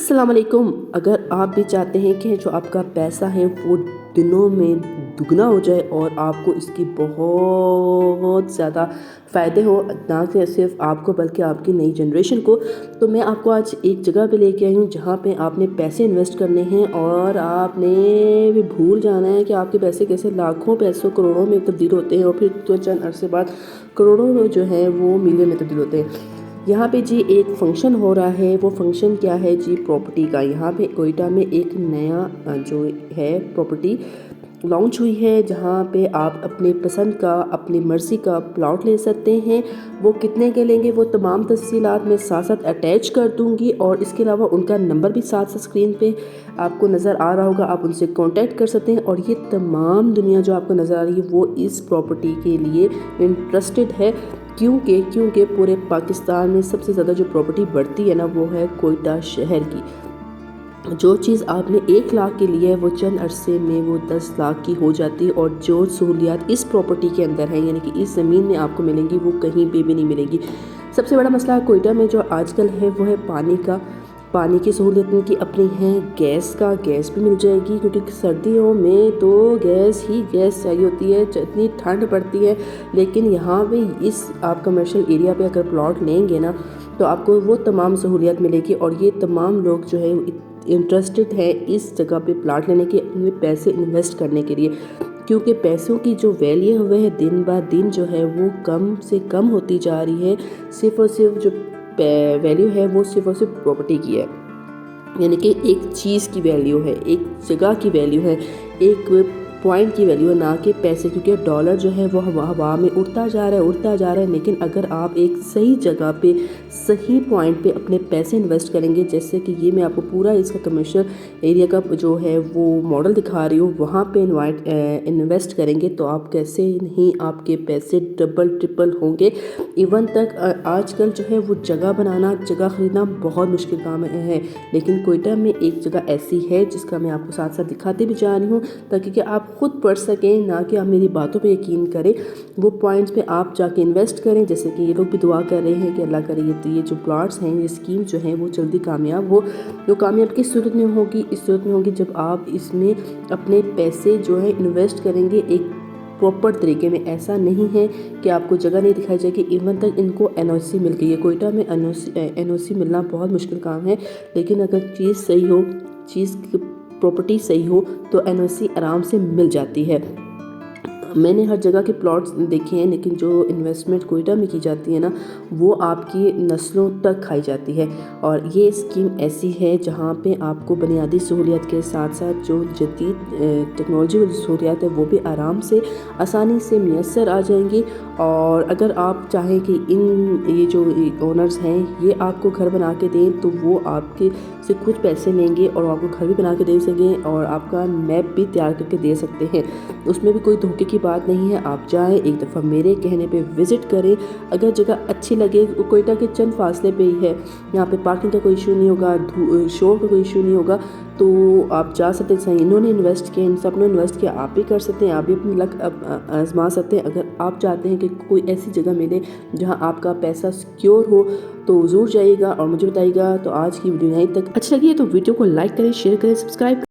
अस्सलाम वालेकुम। अगर आप भी चाहते हैं कि जो आपका पैसा है वो दिनों में दुगना हो जाए और आपको इसकी बहुत ज़्यादा फ़ायदे हो, ना कि सिर्फ आपको बल्कि आपकी नई जनरेशन को, तो मैं आपको आज एक जगह पे लेके आई हूँ जहाँ पे आपने पैसे इन्वेस्ट करने हैं और आपने भी भूल जाना है कि आपके पैसे कैसे लाखों पैसों करोड़ों में तब्दील होते हैं और फिर तो चंद अरसे बाद करोड़ों में जो है वो मिलियन में तब्दील होते हैं। यहाँ पे जी एक फंक्शन हो रहा है। वो फंक्शन क्या है जी? प्रॉपर्टी का। यहाँ पे कोयटा में एक नया जो है प्रॉपर्टी लॉन्च हुई है जहाँ पे आप अपने पसंद का, अपनी मर्ज़ी का प्लॉट ले सकते हैं। वो कितने के लेंगे वो तमाम तफसीलात मैं साथ साथ अटैच कर दूँगी और इसके अलावा उनका नंबर भी साथ साथ स्क्रीन पे आपको नज़र आ रहा होगा, आप उनसे कांटेक्ट कर सकते हैं। और ये तमाम दुनिया जो आपको नज़र आ रही है वो इस प्रॉपर्टी के लिए इंटरेस्टेड है, क्योंकि पूरे पाकिस्तान में सबसे ज़्यादा जो प्रॉपर्टी बढ़ती है ना वो है कोयटा शहर की। जो चीज़ आपने 1 लाख की ली है वो चंद अरसे में वो 10 लाख की हो जाती है। और जो सहूलियात इस प्रॉपर्टी के अंदर है, यानी कि इस ज़मीन में आपको मिलेंगी, वो कहीं पे भी नहीं मिलेंगी। सबसे बड़ा मसला कोयटा में जो आजकल है वो है पानी का। पानी की सहूलियत इनकी अपनी है। गैस भी मिल जाएगी, क्योंकि सर्दियों में तो गैस चाहिए होती है, इतनी ठंड पड़ती है। लेकिन यहाँ पे इस आप कमर्शियल एरिया पे अगर प्लॉट लेंगे ना तो आपको वो तमाम सहूलियत मिलेगी। और ये तमाम लोग जो है इंटरेस्टेड है इस जगह पे प्लॉट लेने के, उनमें पैसे इन्वेस्ट करने के लिए, क्योंकि पैसों की जो वैल्यू है दिन ब दिन जो है वो कम से कम होती जा रही है। सिर्फ और सिर्फ जो वैल्यू है वो सिर्फ और सिर्फ प्रॉपर्टी की है, यानी कि एक चीज़ की वैल्यू है, एक जगह की वैल्यू है, एक पॉइंट की वैल्यू है, ना कि पैसे। क्योंकि डॉलर जो है वो हवा में उड़ता जा रहा है। लेकिन अगर आप एक सही जगह पे सही पॉइंट पे अपने पैसे इन्वेस्ट करेंगे, जैसे कि ये मैं आपको पूरा इसका कमर्शियल एरिया का जो है वो मॉडल दिखा रही हूँ, वहाँ पे इन्वेस्ट करेंगे तो आप कैसे नहीं आपके पैसे डबल ट्रिपल होंगे। इवन तक आजकल जो है वो जगह ख़रीदना बहुत मुश्किल काम है। लेकिन कोयटा में एक जगह ऐसी है जिसका मैं आपको साथ साथ दिखाते भी जा रही हूँ, ताकि कि आप खुद पढ़ सकें, ना कि आप मेरी बातों पे यकीन करें। वो पॉइंट्स पे आप जाके इन्वेस्ट करें, जैसे कि ये लोग भी दुआ कर रहे हैं कि अल्लाह करे ये जो प्लॉट्स हैं, ये स्कीम जो है वो जल्दी कामयाब हो। वो कामयाब किस सूरत में होगी? इस सूरत में होगी जब आप इसमें अपने पैसे जो है इन्वेस्ट करेंगे एक प्रॉपर तरीके में। ऐसा नहीं है कि आपको जगह नहीं दिखाई जाएगी। इवन तक इनको एनओसी मिल गई है। कोयटा में एनओसी मिलना बहुत मुश्किल काम है, लेकिन अगर चीज़ सही हो, प्रॉपर्टी सही हो तो एनओसी आराम से मिल जाती है। मैंने हर जगह के प्लॉट्स देखे हैं, लेकिन जो इन्वेस्टमेंट कोयटा में की जाती है ना वो आपकी नस्लों तक खाई जाती है। और ये स्कीम ऐसी है जहाँ पे आपको बुनियादी सहूलियत के साथ साथ जो जदीद टेक्नोलॉजी वाली सहूलियत है वो भी आराम से आसानी से मैसर आ जाएंगी। और अगर आप चाहें कि ये जो ओनर्स हैं ये आपको घर बना के दें तो वो आपके से कुछ पैसे लेंगे और आपको घर भी बना के दे सकेंगे और आपका मैप भी तैयार करके दे सकते हैं। उसमें भी कोई धोखे की बात नहीं है। आप जाएं, एक दफ़ा मेरे कहने पे विज़िट करें। अगर जगह अच्छी लगे, कोयटा के चंद फासले पे ही है, यहाँ पे पार्किंग का कोई इशू नहीं होगा, शोर का कोई इशू नहीं होगा, तो आप जा सकते हैं। सही इन्होंने इन्वेस्ट किया, इन सब ने इन्वेस्ट किया, आप भी कर सकते हैं, आप भी अपनी लक आजमा सकते हैं। अगर आप चाहते हैं कि कोई ऐसी जगह मिले जहाँ आपका पैसा सिक्योर हो तो ज़रूर जाइएगा और मुझे बताइएगा। तो आज की वीडियो यहीं तक। अच्छी लगी है तो वीडियो को लाइक करें, शेयर करें, सब्सक्राइब